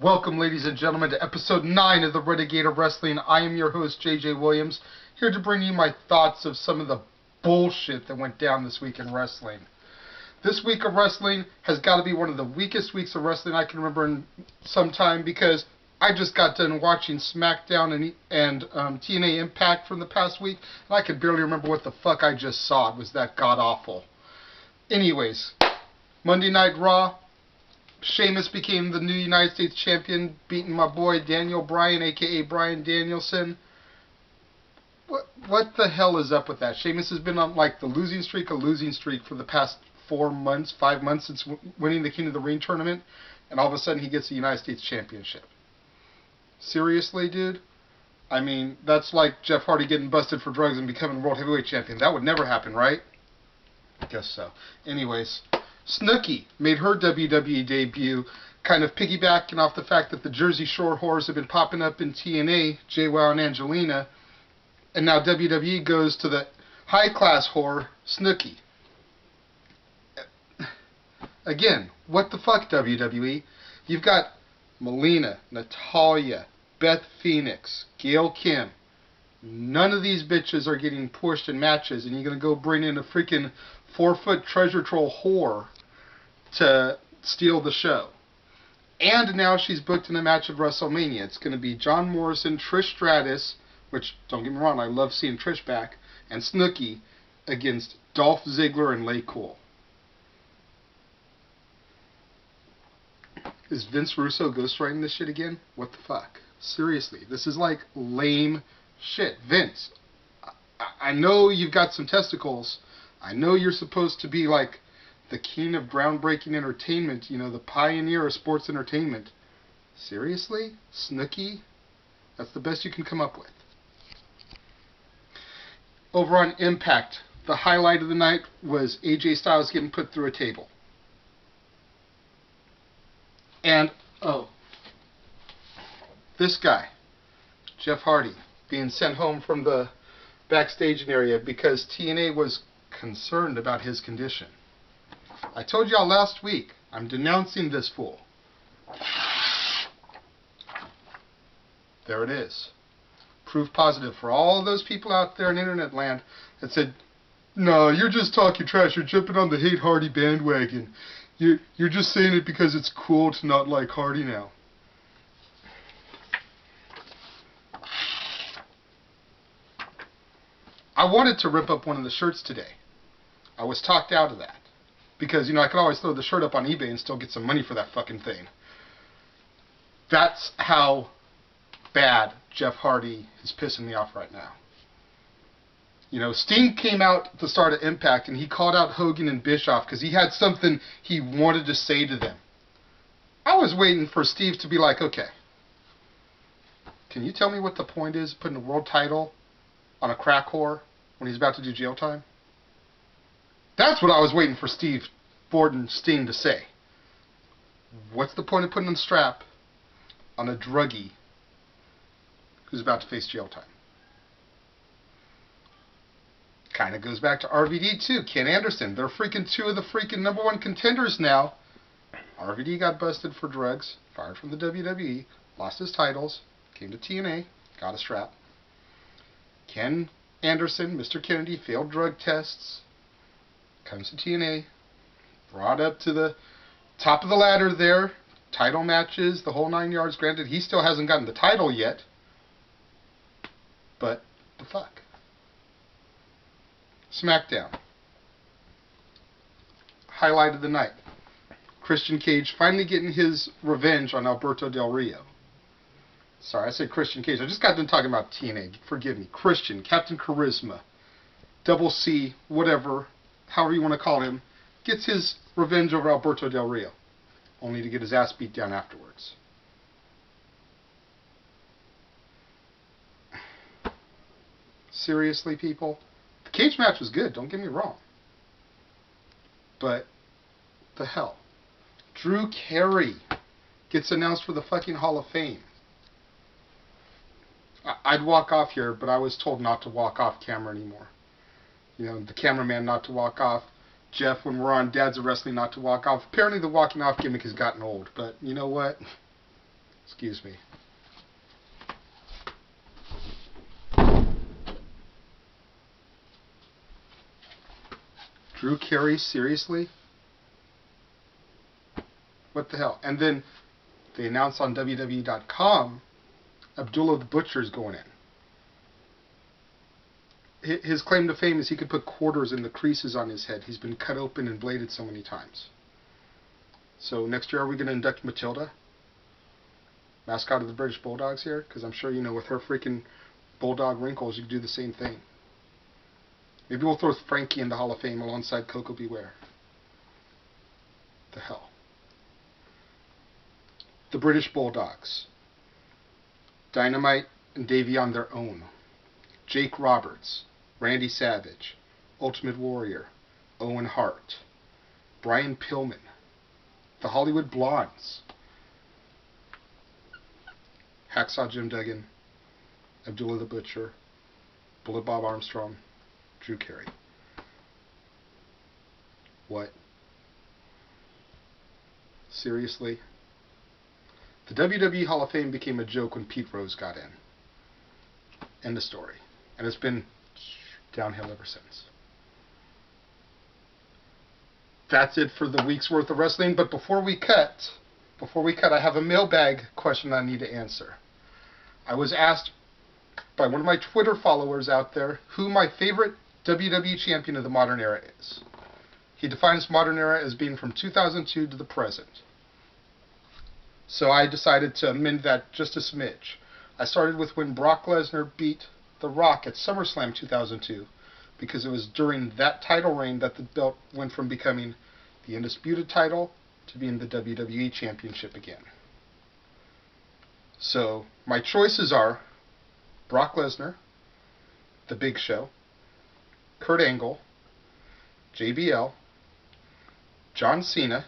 Welcome, ladies and gentlemen, to episode 9 of the Renegade of Wrestling. I am your host, JJ Williams, here to bring you my thoughts of some of the bullshit that went down this week in wrestling. This week of wrestling has got to be one of the weakest weeks of wrestling I can remember in some time, because I just got done watching Smackdown and TNA Impact from the past week, and I could barely remember what the fuck I just saw. It was that god-awful. Anyways, Monday Night Raw, Sheamus became the new United States champion, beating my boy Daniel Bryan, a.k.a. Bryan Danielson. What the hell is up with that? Sheamus has been on like a losing streak for the past 5 months since winning the King of the Ring tournament, and all of a sudden he gets the United States championship. Seriously, dude? I mean, that's like Jeff Hardy getting busted for drugs and becoming World Heavyweight Champion. That would never happen, right? I guess so. Anyways, Snooki made her WWE debut, kind of piggybacking off the fact that the Jersey Shore whores have been popping up in TNA, JWoww and Angelina, and now WWE goes to the high-class whore, Snooki. Again, what the fuck, WWE? You've got Melina, Natalya, Beth Phoenix, Gail Kim. None of these bitches are getting pushed in matches, and you're going to go bring in a freaking 4-foot treasure troll whore to steal the show. And now she's booked in a match at Wrestlemania. It's going to be John Morrison, Trish Stratus, which, don't get me wrong, I love seeing Trish back, and Snooki against Dolph Ziggler and Lay Cool. Is Vince Russo ghostwriting this shit again? What the fuck? Seriously, this is like lame shit. Vince, I know you've got some testicles. I know you're supposed to be like the king of groundbreaking entertainment, you know, the pioneer of sports entertainment. Seriously? Snooki? That's the best you can come up with. Over on Impact, the highlight of the night was AJ Styles getting put through a table. And, this guy, Jeff Hardy, being sent home from the backstage area because TNA was concerned about his condition. I told y'all last week, I'm denouncing this fool. There it is. Proof positive for all those people out there in internet land that said, no, you're just talking trash, you're jumping on the hate Hardy bandwagon. You're just saying it because it's cool to not like Hardy now. I wanted to rip up one of the shirts today. I was talked out of that. Because, you know, I could always throw the shirt up on eBay and still get some money for that fucking thing. That's how bad Jeff Hardy is pissing me off right now. You know, Sting came out at the start of Impact and he called out Hogan and Bischoff because he had something he wanted to say to them. I was waiting for Steve to be like, okay, can you tell me what the point is of putting a world title on a crack whore when he's about to do jail time? That's what I was waiting for Steve Borden Sting to say. What's the point of putting a strap on a druggie who's about to face jail time? Kind of goes back to RVD too. Ken Anderson. They're freaking two of the freaking #1 contenders now. RVD got busted for drugs, fired from the WWE, lost his titles, came to TNA, got a strap. Ken Anderson, Mr. Kennedy, failed drug tests, comes to TNA, brought up to the top of the ladder there, title matches, the whole 9 yards. Granted, he still hasn't gotten the title yet, but the fuck. Smackdown. Highlight of the night. Christian Cage finally getting his revenge on Alberto Del Rio. Sorry, I said Christian Cage. I just got done talking about TNA. Forgive me. Christian, Captain Charisma, Double C, whatever, however you want to call him, gets his revenge over Alberto Del Rio, only to get his ass beat down afterwards. Seriously, people? The cage match was good, don't get me wrong. But, the hell? Drew Carey gets announced for the fucking Hall of Fame. I'd walk off here, but I was told not to walk off camera anymore. You know, the cameraman not to walk off. Jeff, when we're on Dads of Wrestling, not to walk off. Apparently the walking off gimmick has gotten old, but you know what? Excuse me. Drew Carey, seriously? What the hell? And then they announced on WWE.com Abdullah the Butcher's going in. His claim to fame is he could put quarters in the creases on his head. He's been cut open and bladed so many times. So next year, are we going to induct Matilda? Mascot of the British Bulldogs here? Because I'm sure, you know, with her freaking bulldog wrinkles, you could do the same thing. Maybe we'll throw Frankie in the Hall of Fame alongside Coco Beware. The hell. The British Bulldogs. Dynamite and Davey on their own. Jake Roberts. Randy Savage. Ultimate Warrior. Owen Hart. Brian Pillman. The Hollywood Blondes. Hacksaw Jim Duggan. Abdullah the Butcher. Bullet Bob Armstrong. Drew Carey. What? Seriously? The WWE Hall of Fame became a joke when Pete Rose got in. End of story. And it's been downhill ever since. That's it for the week's worth of wrestling. But before we cut, I have a mailbag question I need to answer. I was asked by one of my Twitter followers out there who my favorite WWE champion of the modern era is. He defines modern era as being from 2002 to the present. So I decided to amend that just a smidge. I started with when Brock Lesnar beat The Rock at SummerSlam 2002, because it was during that title reign that the belt went from becoming the Undisputed title to being the WWE Championship again. So my choices are Brock Lesnar, The Big Show, Kurt Angle, JBL, John Cena,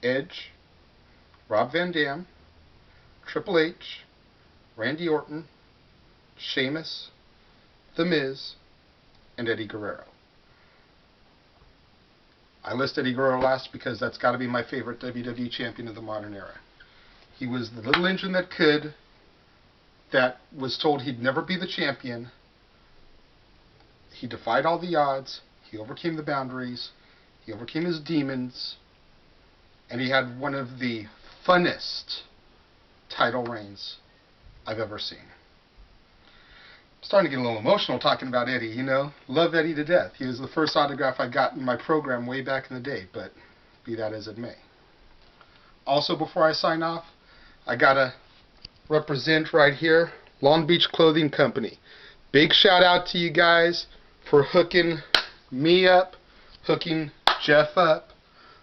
Edge, Rob Van Dam, Triple H, Randy Orton, Sheamus, The Miz, and Eddie Guerrero. I list Eddie Guerrero last because that's got to be my favorite WWE champion of the modern era. He was the little engine that was told he'd never be the champion. He defied all the odds. He overcame the boundaries. He overcame his demons. And he had one of the funnest title reigns I've ever seen. I'm starting to get a little emotional talking about Eddie, you know. Love Eddie to death. He was the first autograph I got in my program way back in the day, but be that as it may. Also, before I sign off, I gotta represent right here Long Beach Clothing Company. Big shout out to you guys for hooking me up, hooking Jeff up,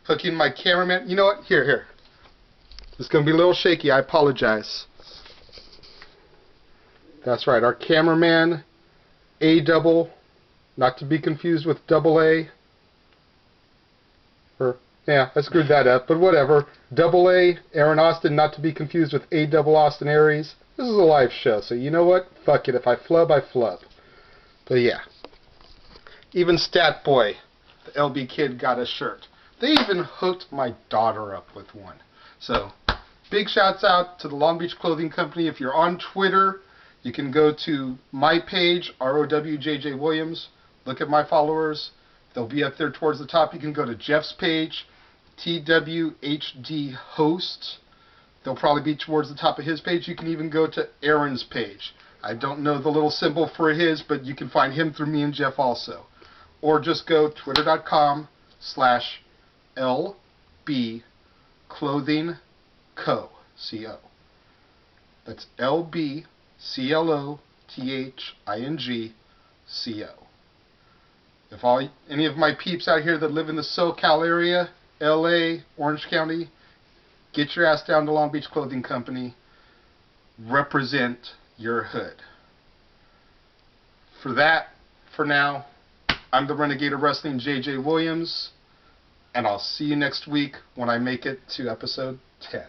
hooking my cameraman. You know what? Here. It's going to be a little shaky. I apologize. That's right. Our cameraman, A-double, not to be confused with double A. Yeah, I screwed that up, but whatever. Double A, Aaron Austin, not to be confused with A-double Austin Aries. This is a live show, so you know what? Fuck it. If I flub, I flub. But yeah. Even Stat Boy, the LB Kid, got a shirt. They even hooked my daughter up with one. So, big shouts out to the Long Beach Clothing Company. If you're on Twitter, you can go to my page, ROWJJ Williams. Look at my followers. They'll be up there towards the top. You can go to Jeff's page, TWHD Host. They'll probably be towards the top of his page. You can even go to Aaron's page. I don't know the little symbol for his, but you can find him through me and Jeff also. Or just go twitter.com/LB Clothing Co. C-O. That's LBCLOTHING-CO. If any of my peeps out here that live in the SoCal area, LA, Orange County, get your ass down to Long Beach Clothing Company. Represent your hood. For now, I'm the Renegade of Wrestling, JJ Williams, and I'll see you next week when I make it to episode 10.